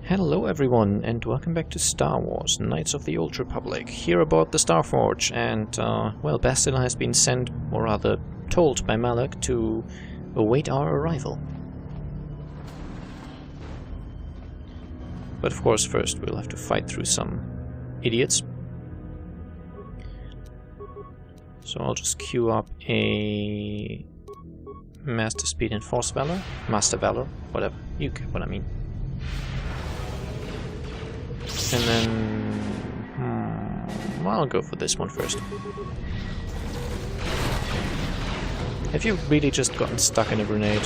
Hello everyone, and welcome back to Star Wars, Knights of the Old Republic, here aboard the Starforge, and, well, Bastila has been sent, or rather, told by Malak to await our arrival. But of course, first we'll have to fight through some idiots. So I'll just queue up a Master Speed and Force Valor, Master Valor, whatever, you get what I mean. And then... well, I'll go for this one first. Have you really just gotten stuck in a grenade? I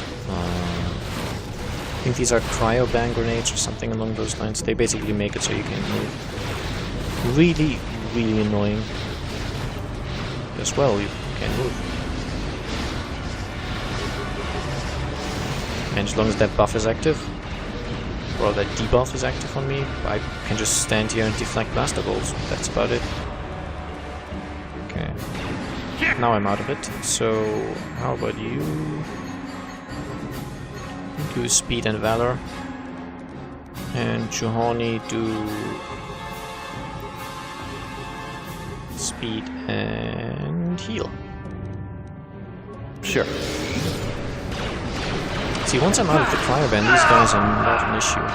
think these are cryo-bang grenades or something along those lines. They basically make it so you can't move. Really, really annoying. As well, you can't move. And as long as that buff is active, or that debuff is active on me, I can just stand here and deflect blaster bolts. That's about it. Okay. Now I'm out of it. So, how about you? Do Speed and Valor. And Juhani do Speed and Heal. Sure. See, once I'm out of the cryoban, these guys are not an issue.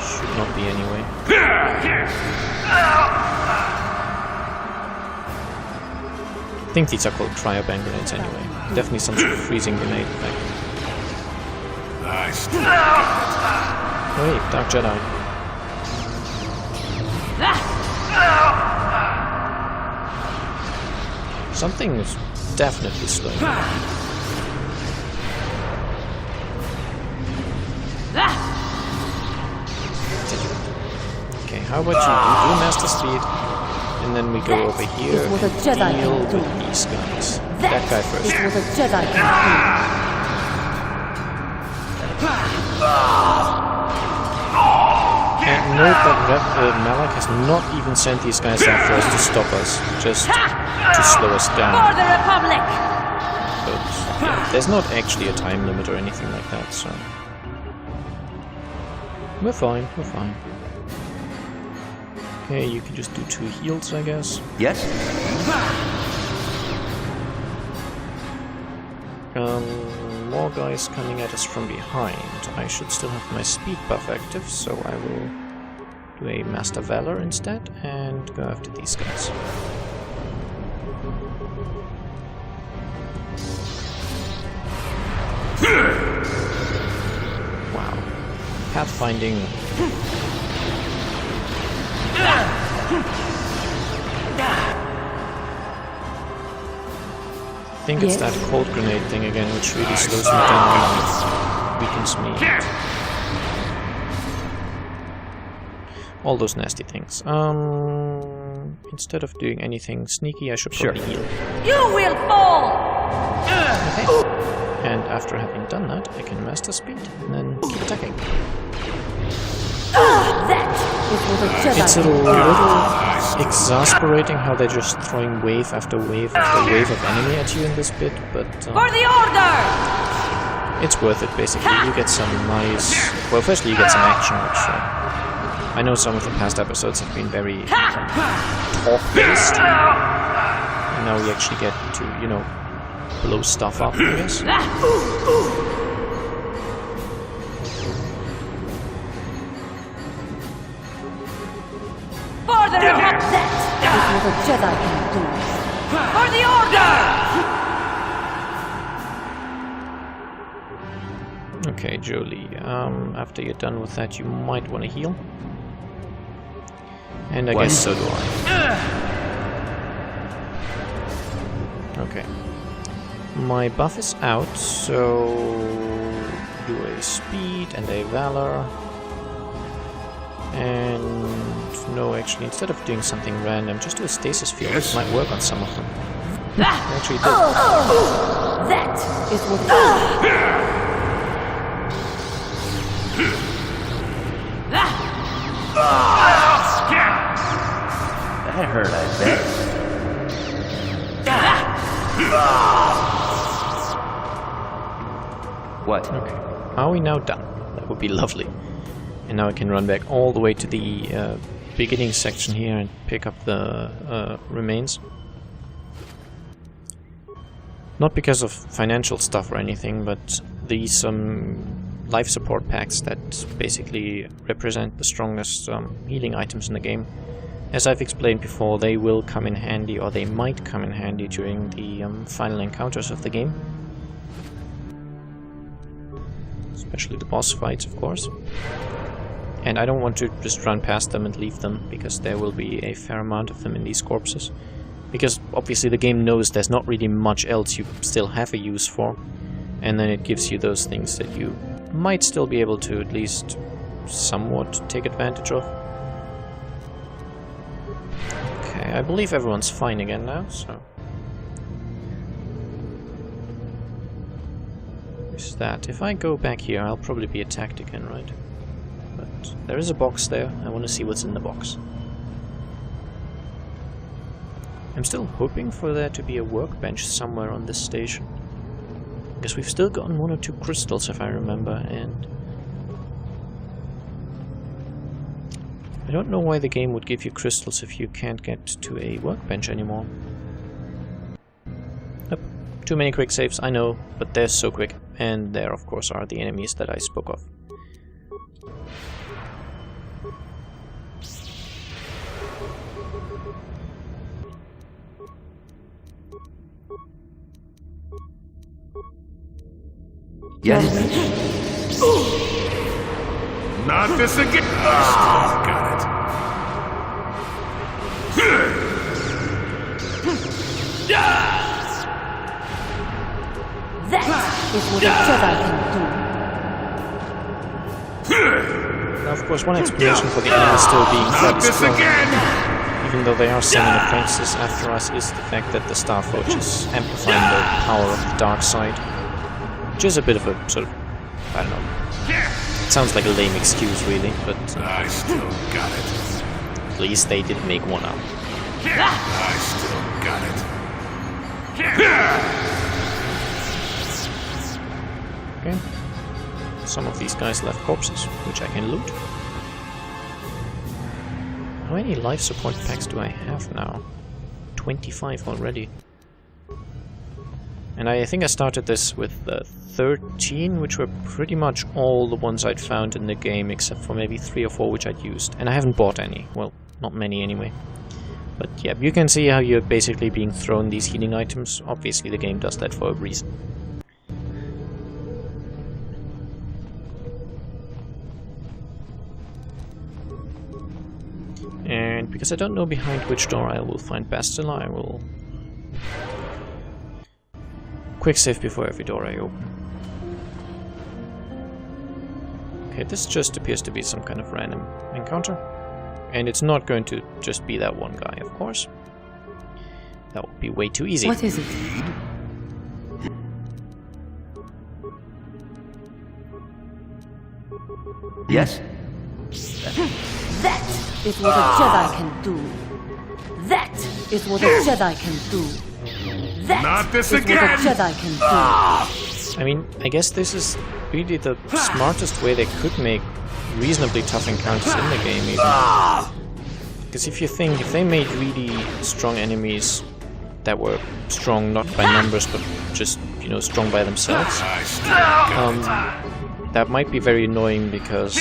Should not be anyway. I think these are called cryoban grenades anyway. Definitely some sort of freezing grenade effect. Oh wait, Dark Jedi. Something is definitely slow. Okay, how about you do Master Speed, and then we go over here and deal with these guys. That guy first. It was a Jedi And note that Malak has not even sent these guys after us to stop us, just to slow us down. For the Republic! But yeah, there's not actually a time limit or anything like that, so... We're fine, we're fine. Okay, you can just do 2 heals, I guess. Yes? More guys coming at us from behind. I should still have my speed buff active, so I will do a Master Valor instead and go after these guys. Wow. Pathfinding. I think it's that cold grenade thing again, which really slows me down and weakens me. All those nasty things. Instead of doing anything sneaky, I should probably heal. You will fall! Okay. And after having done that, I can Master Speed and then keep attacking. It's a little exasperating how they're just throwing wave after wave after wave of enemy at you in this bit, but... For the order! It's worth it, basically. You get some nice... Well, firstly you get some action, which... I know some of the past episodes have been very talk-based. And now we actually get to, you know, blow stuff up, I guess. For the Republic! It was a Jedi can do. For the order! Okay, Jolie, after you're done with that, you might want to heal. And I guess so do I. Okay. My buff is out, so do a speed and a valor. And no, actually, instead of doing something random, just do a stasis field. It might work on some of them. Actually, it did. That is what That hurt, I bet. What? Okay. Are we now done? That would be lovely. And now I can run back all the way to the beginning section here and pick up the remains. Not because of financial stuff or anything, but these life support packs that basically represent the strongest healing items in the game. As I've explained before, they will come in handy, or they might come in handy during the final encounters of the game. Especially the boss fights, of course. And I don't want to just run past them and leave them, because there will be a fair amount of them in these corpses. Because obviously the game knows there's not really much else you still have a use for. And then it gives you those things that you might still be able to at least somewhat take advantage of. Okay, I believe everyone's fine again now, so... Where's that? If I go back here, I'll probably be attacked again, right? But there is a box there. I want to see what's in the box. I'm still hoping for there to be a workbench somewhere on this station. Because we've still gotten 1 or 2 crystals, if I remember, and... I don't know why the game would give you crystals if you can't get to a workbench anymore. Nope. Too many quick saves, I know, but they're so quick. And there, of course, are the enemies that I spoke of. Yes. Not this again! Oh, got it. That is what a Jedi can do. Now, of course, one explanation for the enemies still being Not this strong, again! even though they are sending apprentices after us, is the fact that the Starforge is amplifying the power of the dark side. Which is a bit of a sort of, I don't know, it sounds like a lame excuse really, but I still got it. at least they did make one up. I still got it. Okay. Some of these guys left corpses, which I can loot. How many life support packs do I have now? 25 already. And I think I started this with 13, which were pretty much all the ones I'd found in the game, except for maybe 3 or 4 which I'd used. And I haven't bought any. Well, not many anyway. But yeah, you can see how you're basically being thrown these healing items. Obviously the game does that for a reason. And because I don't know behind which door I will find Bastila, I will quick save before every door I open. Okay, this just appears to be some kind of random encounter. And it's not going to just be that one guy, of course. That would be way too easy. What is it? Yes. That is what a Jedi can do. That is what a Jedi can do. That Not this is again! what a Jedi can do. I mean, I guess this is really the smartest way they could make reasonably tough encounters in the game, even. Because if you think, if they made really strong enemies that were strong not by numbers, but just, you know, strong by themselves, I still got it. that might be very annoying, because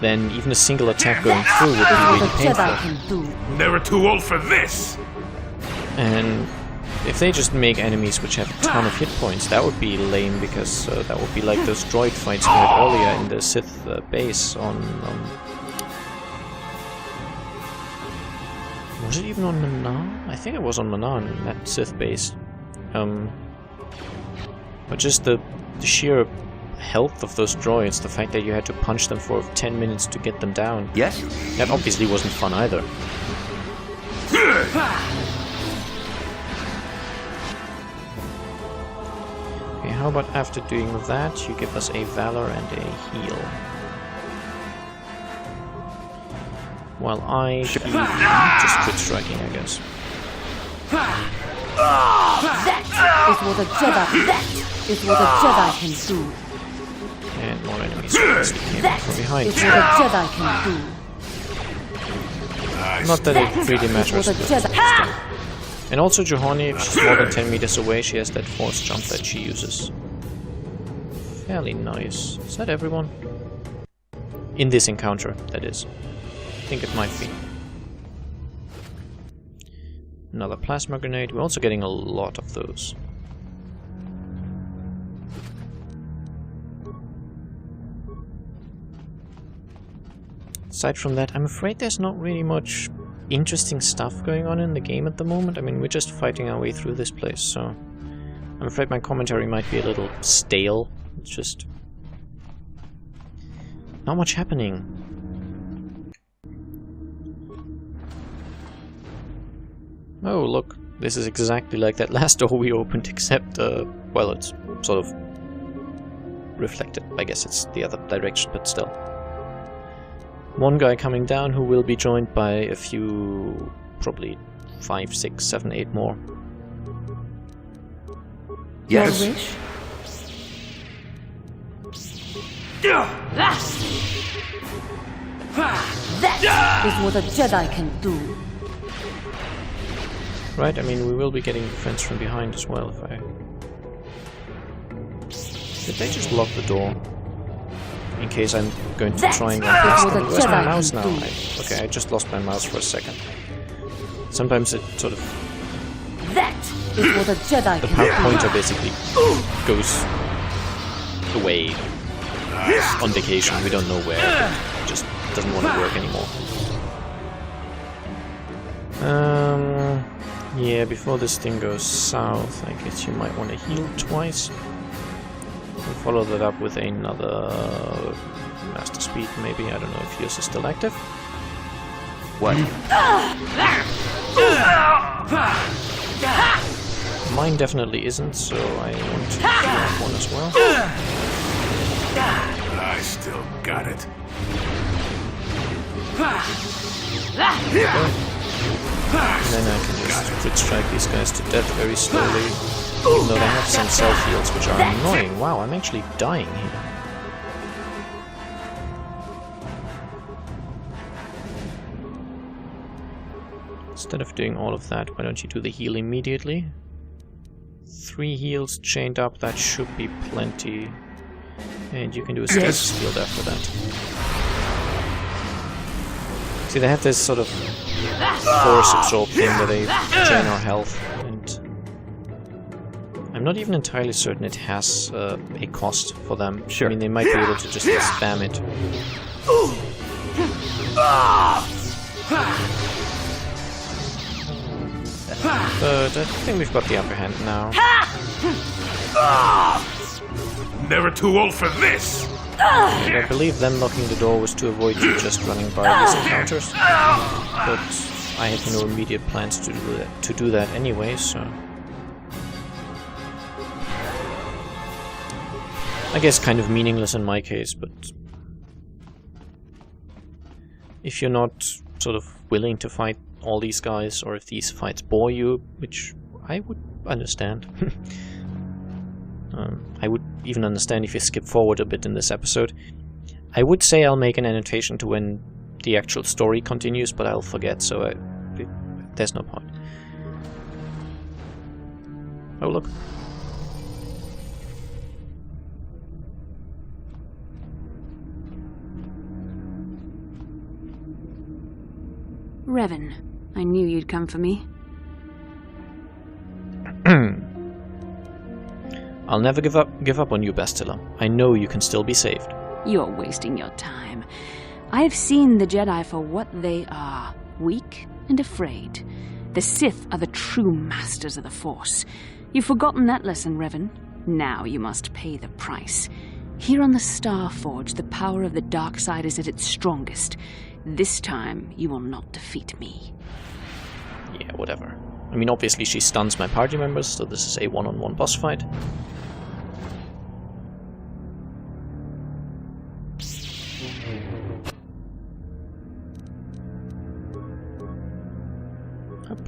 then even a single attack going through would be What really a Jedi painful. can do. Never too old for this! And if they just make enemies which have a ton of hit points, that would be lame, because that would be like those droid fights we had earlier in the Sith base on... was it even on Manan? I think it was on Manan, that Sith base. But just the sheer health of those droids, the fact that you had to punch them for 10 minutes to get them down. Yes. That obviously wasn't fun either. Okay, how about after doing that, you give us a Valor and a Heal. While I just quit striking, I guess. That is what a Jedi. That is what a Jedi can do. and more enemies obviously came That from behind. is what a Jedi can do. Not that it really Is matters, what a but Jedi. still. And also Juhani, if she's more than 10 meters away, she has that force jump that she uses. Fairly nice. Is that everyone? In this encounter, that is. I think it might be. Another plasma grenade. We're also getting a lot of those. Aside from that, I'm afraid there's not really much interesting stuff going on in the game at the moment. I mean, we're just fighting our way through this place, so I'm afraid my commentary might be a little stale. It's just not much happening. Oh, look, this is exactly like that last door we opened, except, well, it's sort of reflected. I guess it's the other direction, but still. One guy coming down who will be joined by a few, probably 5, 6, 7, 8 more. Yes. Your wish? That is what a Jedi can do. Right, I mean, we will be getting friends from behind as well if I... Did they just lock the door? In case I'm going to try and go past them. Where's my mouse now? Okay, I just lost my mouse for a second. Sometimes it sort of... That is what a Jedi The can do. pointer basically goes away on vacation. We don't know where. It just doesn't want to work anymore. Yeah, before this thing goes south, I guess you might want to heal twice. And follow that up with another Master Speed, maybe. I don't know if yours is still active. What? Mine definitely isn't, so I want to heal one as well. I still got it. And then I can just crit strike these guys to death very slowly. Even though they have some self-heals, which are annoying. Wow, I'm actually dying here. Instead of doing all of that, why don't you do the heal immediately? 3 heals chained up, that should be plenty. And you can do a stasis field after that. See, they have this sort of force absorption where they drain our health, and I'm not even entirely certain it has a cost for them. Sure. I mean, they might be able to just spam it. But I think we've got the upper hand now. Never too old for this. And I believe them locking the door was to avoid you just running by these encounters. But I had no immediate plans to do that anyway, so... I guess kind of meaningless in my case, but... If you're not sort of willing to fight all these guys, or if these fights bore you, which I would understand. I would even understand if you skip forward a bit in this episode. I would say I'll make an annotation to when the actual story continues, but I'll forget, so there's no point. Oh, look. Revan, I knew you'd come for me. I'll never give up on you, Bastila. I know you can still be saved. You're wasting your time. I've seen the Jedi for what they are, weak and afraid. The Sith are the true masters of the Force. You've forgotten that lesson, Revan. Now you must pay the price. Here on the Star Forge, the power of the dark side is at its strongest. This time, you will not defeat me. Yeah, whatever. I mean, obviously she stuns my party members, so this is a one-on-one boss fight.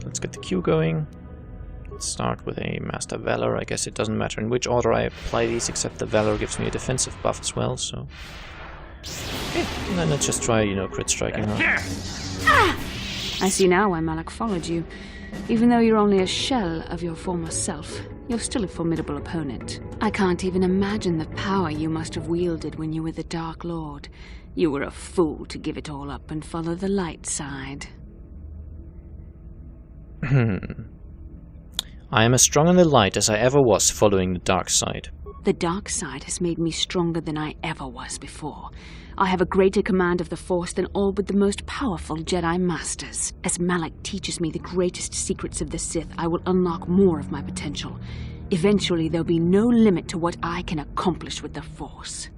Let's get the queue going. Let's start with a Master Valor. I guess it doesn't matter in which order I apply these, except the Valor gives me a defensive buff as well, so... Okay, and then let's just try, crit striking her. I see now why Malak followed you. Even though you're only a shell of your former self, you're still a formidable opponent. I can't even imagine the power you must have wielded when you were the Dark Lord. You were a fool to give it all up and follow the light side. I am as strong in the light as I ever was following the dark side. The dark side has made me stronger than I ever was before. I have a greater command of the Force than all but the most powerful Jedi Masters. As Malak teaches me the greatest secrets of the Sith, I will unlock more of my potential. Eventually, there'll be no limit to what I can accomplish with the Force.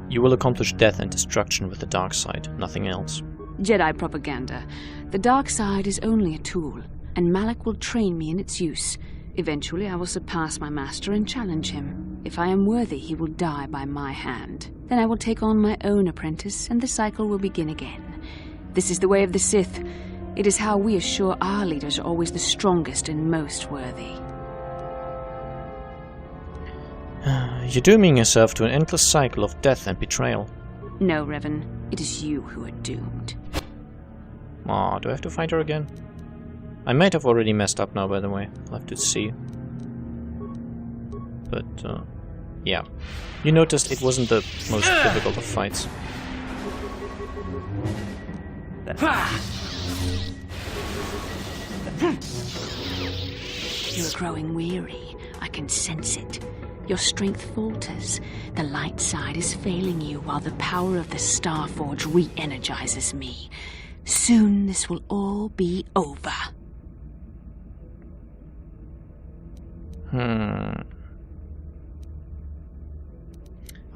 You will accomplish death and destruction with the dark side, nothing else. Jedi propaganda. The dark side is only a tool, and Malak will train me in its use. Eventually, I will surpass my master and challenge him. If I am worthy, he will die by my hand. Then I will take on my own apprentice, and the cycle will begin again. This is the way of the Sith. It is how we assure our leaders are always the strongest and most worthy. You're dooming yourself to an endless cycle of death and betrayal. No, Revan. It is you who are doomed. Aw, do I have to fight her again? I might have already messed up now, by the way. I'll have to see. But, yeah. You noticed it wasn't the most difficult of fights. You're growing weary. I can sense it. Your strength falters. The light side is failing you, while the power of the Starforge re-energizes me. Soon this will all be over.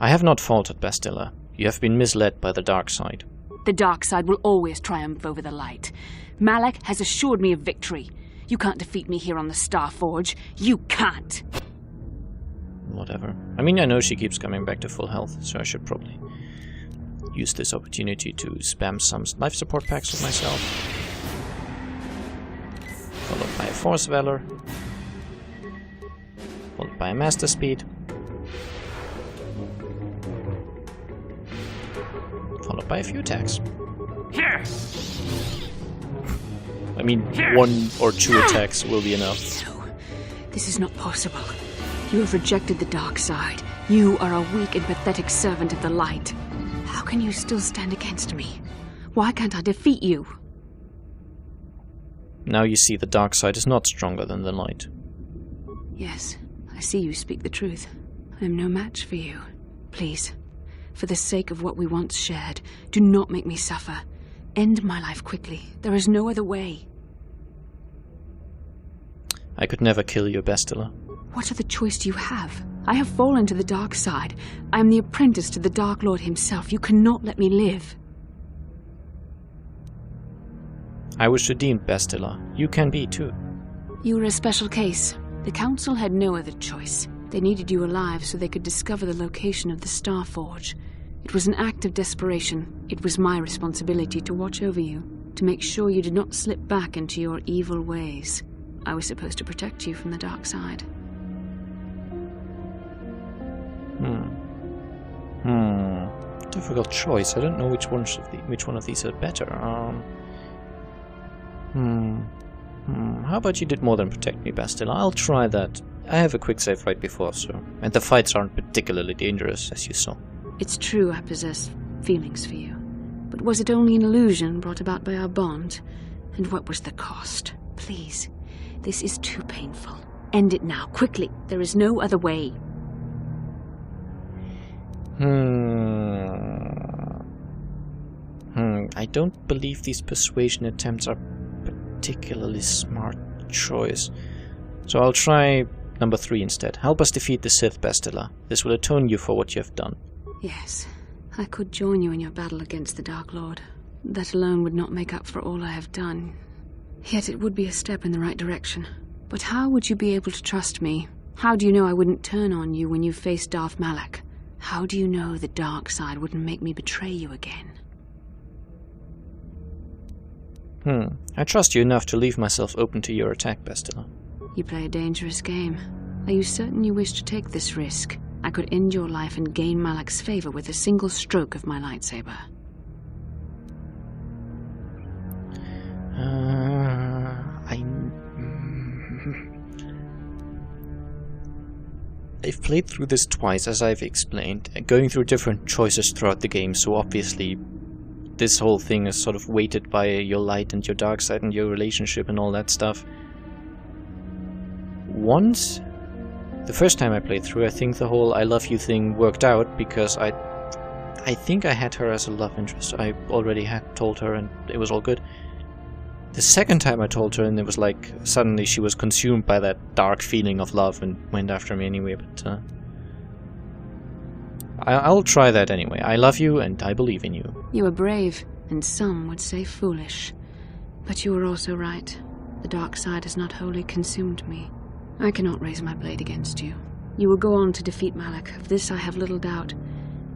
I have not faltered, Bastila. You have been misled by the dark side. The dark side will always triumph over the light. Malak has assured me of victory. You can't defeat me here on the Starforge. You can't! Whatever. I mean, I know she keeps coming back to full health, so I should probably use this opportunity to spam some life support packs with myself. Followed by a Force Valor. Followed by a Master Speed. Followed by a few attacks. I mean, 1 or 2 attacks will be enough. No, this is not possible. You have rejected the dark side. You are a weak and pathetic servant of the light. How can you still stand against me? Why can't I defeat you? Now you see the dark side is not stronger than the light. Yes, I see you speak the truth. I am no match for you. Please, for the sake of what we once shared, do not make me suffer. End my life quickly. There is no other way. I could never kill you, Bastila. What other choice do you have? I have fallen to the dark side. I am the apprentice to the Dark Lord himself. You cannot let me live. I was redeemed, Bastila. You can be, too. You were a special case. The Council had no other choice. They needed you alive so they could discover the location of the Starforge. It was an act of desperation. It was my responsibility to watch over you, to make sure you did not slip back into your evil ways. I was supposed to protect you from the dark side. Difficult choice. I don't know which one of these are better. How about you did more than protect me, Bastila? I'll try that. I have a quick save right before, so... And the fights aren't particularly dangerous, as you saw. It's true I possess feelings for you. But was it only an illusion brought about by our bond? And what was the cost? Please, this is too painful. End it now, quickly. There is no other way. I don't believe these persuasion attempts are particularly smart choice. So I'll try number 3 instead. Help us defeat the Sith, Bastila. This will atone you for what you have done. Yes, I could join you in your battle against the Dark Lord. That alone would not make up for all I have done. Yet it would be a step in the right direction. But how would you be able to trust me? How do you know I wouldn't turn on you when you faced Darth Malak? How do you know the dark side wouldn't make me betray you again? I trust you enough to leave myself open to your attack, Bastila. You play a dangerous game. Are you certain you wish to take this risk? I could end your life and gain Malak's favor with a single stroke of my lightsaber. I've played through this twice, as I've explained, going through different choices throughout the game, so obviously this whole thing is sort of weighted by your light and your dark side and your relationship and all that stuff. Once, the first time I played through, I think the whole I love you thing worked out because I think I had her as a love interest. I already had told her and it was all good. The second time I told her and it was like suddenly she was consumed by that dark feeling of love and went after me anyway, but I'll try that anyway. I love you and I believe in you. You are brave, and some would say foolish. But you are also right. The dark side has not wholly consumed me. I cannot raise my blade against you. You will go on to defeat Malak, of this I have little doubt.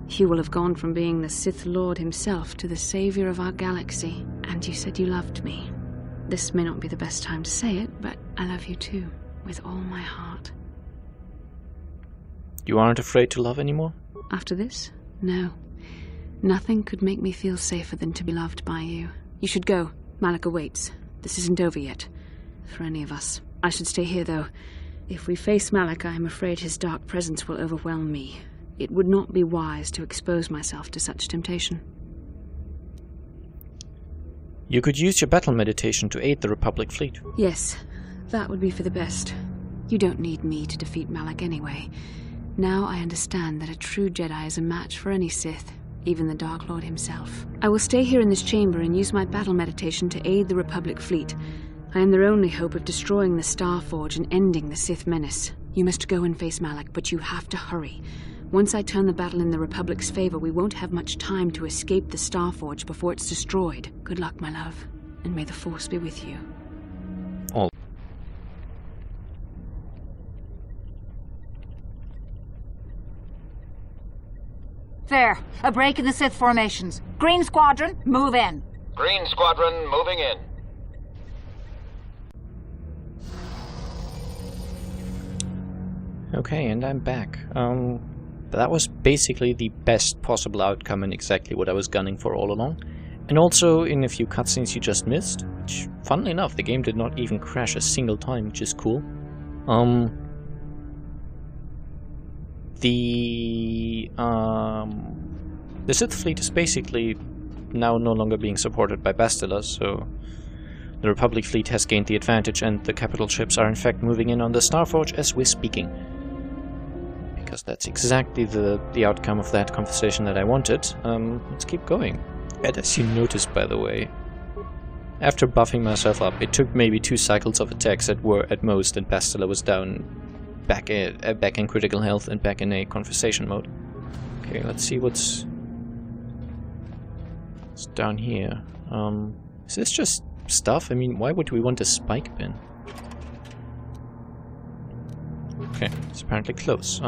You will have gone from being the Sith Lord himself to the savior of our galaxy, and you said you loved me. This may not be the best time to say it, but I love you too, with all my heart. You aren't afraid to love anymore? After this? No. Nothing could make me feel safer than to be loved by you. You should go. Malak awaits. This isn't over yet. For any of us. I should stay here, though. If we face Malak, I am afraid his dark presence will overwhelm me. It would not be wise to expose myself to such temptation. You could use your battle meditation to aid the Republic fleet. Yes, that would be for the best. You don't need me to defeat Malak anyway. Now I understand that a true Jedi is a match for any Sith, even the Dark Lord himself. I will stay here in this chamber and use my battle meditation to aid the Republic fleet. I am their only hope of destroying the Star Forge and ending the Sith menace. You must go and face Malak, but you have to hurry. Once I turn the battle in the Republic's favor, we won't have much time to escape the Star Forge before it's destroyed. Good luck, my love, and may the Force be with you. All. There. A break in the Sith formations. Green Squadron, move in. Green Squadron, moving in. Okay, and I'm back. That was basically the best possible outcome and exactly what I was gunning for all along. And also in a few cutscenes you just missed, which, funnily enough, the game did not even crash a single time, which is cool. The Sith fleet is basically now no longer being supported by Bastila, so the Republic fleet has gained the advantage and the capital ships are in fact moving in on the Starforge as we're speaking. Because that's exactly the outcome of that conversation that I wanted. Let's keep going. And as you noticed, by the way, after buffing myself up, it took maybe 2 cycles of attacks at most, and Bastila was down back in critical health and back in a conversation mode. Okay, let's see what's down here. Is this just stuff? I mean, why would we want a spike bin? Okay, it's apparently close.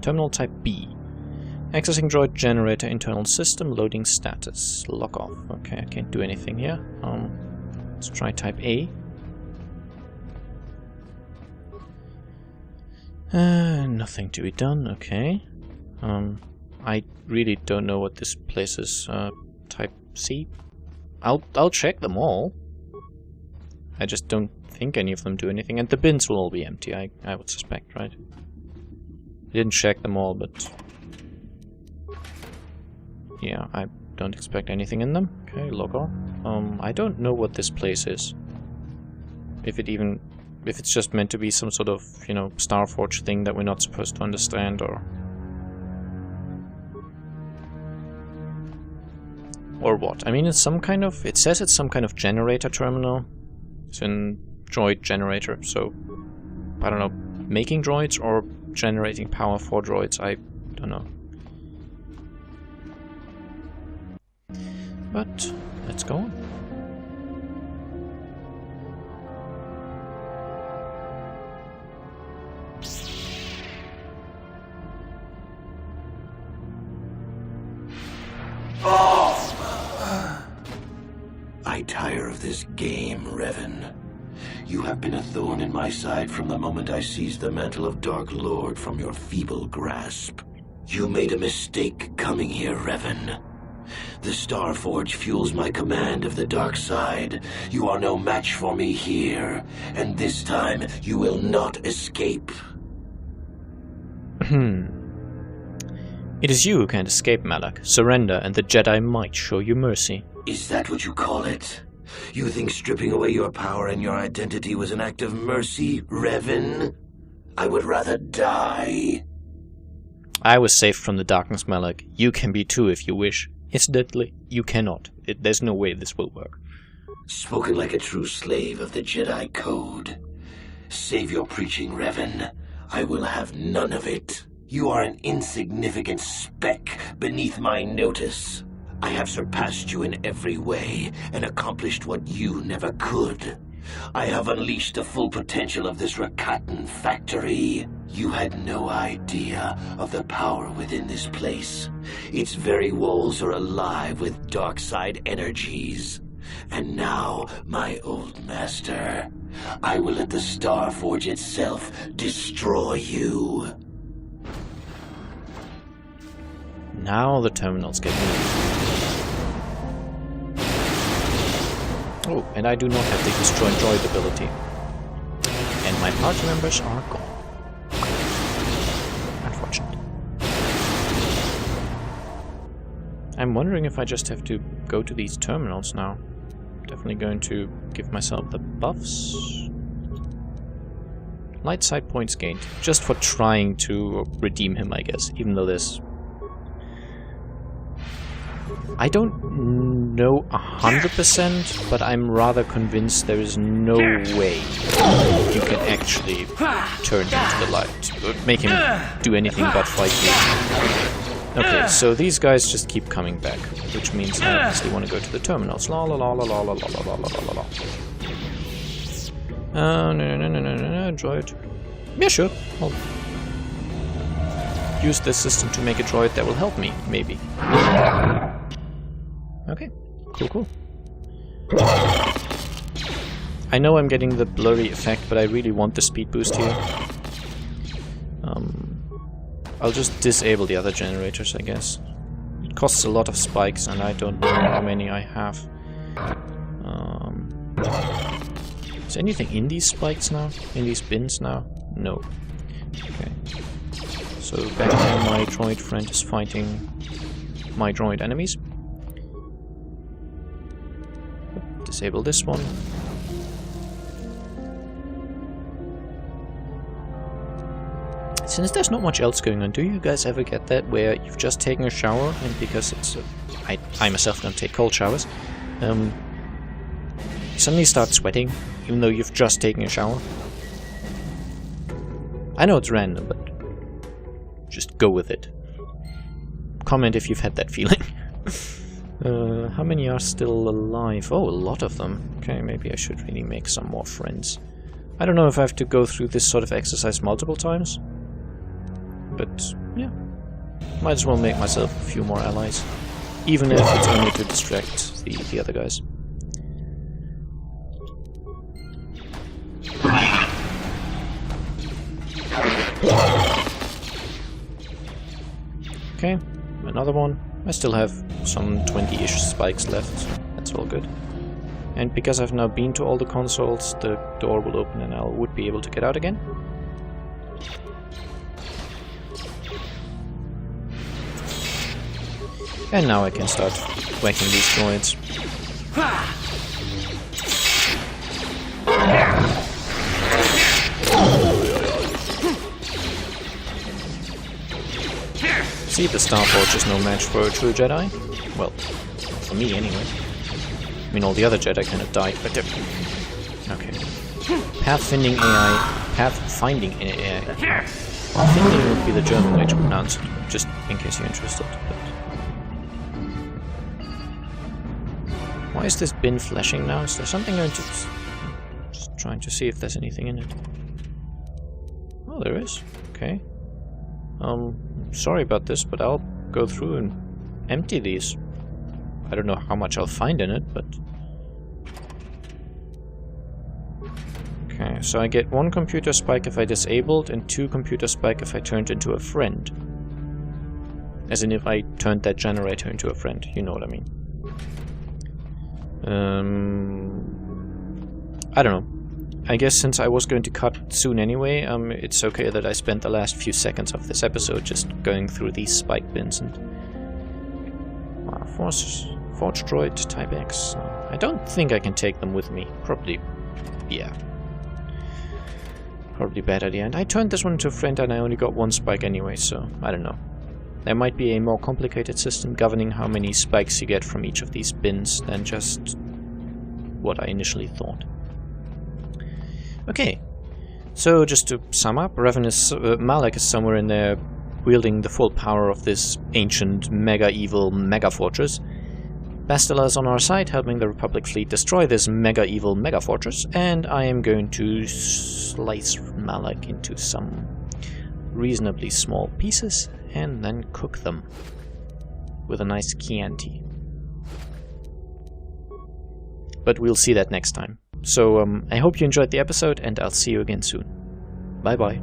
Terminal type B. Accessing droid generator internal system, loading status. Lock off. Okay, I can't do anything here. Let's try type A. Nothing to be done, okay. I really don't know what this place is. Type C? I'll check them all. I just don't think any of them do anything, and the bins will all be empty, I would suspect, right? I didn't check them all, but yeah, I don't expect anything in them. Okay, log on. I don't know what this place is. If it's just meant to be some sort of, you know, Starforge thing that we're not supposed to understand, or what. I mean, it's some kind of, it says it's some kind of generator terminal. It's a droid generator, so I don't know, making droids or generating power for droids, I don't know. But let's go on. I I tire of this game, Revan. You have been a thorn in my side from the moment I seized the mantle of Dark Lord from your feeble grasp. You made a mistake coming here, Revan. The Starforge fuels my command of the dark side. You are no match for me here, and this time you will not escape. It is you who can't escape, Malak. Surrender, and the Jedi might show you mercy. Is that what you call it? You think stripping away your power and your identity was an act of mercy, Revan? I would rather die. I was saved from the darkness, Malak. You can be too if you wish. Incidentally, you cannot. There's no way this will work. Spoken like a true slave of the Jedi Code. Save your preaching, Revan. I will have none of it. You are an insignificant speck beneath my notice. I have surpassed you in every way and accomplished what you never could. I have unleashed the full potential of this Rakatan factory. You had no idea of the power within this place. Its very walls are alive with dark side energies. And now, my old master, I will let the Starforge itself destroy you. Now the terminals get moved. Oh, and I do not have the Destroy Droid ability. And my party members are gone. Unfortunate. I'm wondering if I just have to go to these terminals now. Definitely going to give myself the buffs. Light side points gained. Just for trying to redeem him, I guess. Even though there's... I don't know 100%, but I'm rather convinced there is no way you can actually turn him to the light. Or make him do anything but fight you. Okay, so these guys just keep coming back, which means I obviously want to go to the terminals. La la la la la la la la la la la. No, droid. Yeah, sure. I'll use this system to make a droid that will help me, maybe. Okay, cool. I know I'm getting the blurry effect, but I really want the speed boost here. I'll just disable the other generators, I guess. It costs a lot of spikes, and I don't know how many I have. Is anything in these spikes now? In these bins now? No. Okay. So back then my droid friend is fighting my droid enemies. Disable this one. Since there's not much else going on, do you guys ever get that where you've just taken a shower and because it's I myself don't take cold showers, you suddenly start sweating even though you've just taken a shower? I know it's random, but just go with it. Comment if you've had that feeling. How many are still alive? Oh, a lot of them. Okay, maybe I should really make some more friends. I don't know if I have to go through this sort of exercise multiple times. But, yeah. Might as well make myself a few more allies. Even if it's only to distract the other guys. Okay, another one. I still have some 20-ish spikes left, so that's all good. And because I've now been to all the consoles, the door will open and I would be able to get out again. And now I can start whacking these droids. See, the Starforge is no match for a true Jedi. Well, for me anyway. I mean, all the other Jedi kind of died, but they're... Okay. Pathfinding AI... Pathfinding AI... Pathfinding would be the German way to pronounce it, just in case you're interested. But... Why is this bin flashing now? Is there something going to... Just trying to see if there's anything in it. Oh, there is. Okay. Sorry about this, but I'll go through and empty these. I don't know how much I'll find in it, but Okay, so I get 1 computer spike if I disabled, and 2 computer spike if I turned into a friend. As in if I turned that generator into a friend, you know what I mean. I don't know. I guess since I was going to cut soon anyway, it's okay that I spent the last few seconds of this episode just going through these spike bins and... Forge Droid Type X. I don't think I can take them with me. Probably... yeah. Probably bad idea. And I turned this one into a friend and I only got 1 spike anyway, so I don't know. There might be a more complicated system governing how many spikes you get from each of these bins than just what I initially thought. Okay, so just to sum up, Malak is somewhere in there wielding the full power of this ancient, mega-evil mega-fortress. Bastila is on our side, helping the Republic fleet destroy this mega-evil mega-fortress, and I am going to slice Malak into some reasonably small pieces and then cook them with a nice Chianti. But we'll see that next time. So I hope you enjoyed the episode, and I'll see you again soon. Bye bye.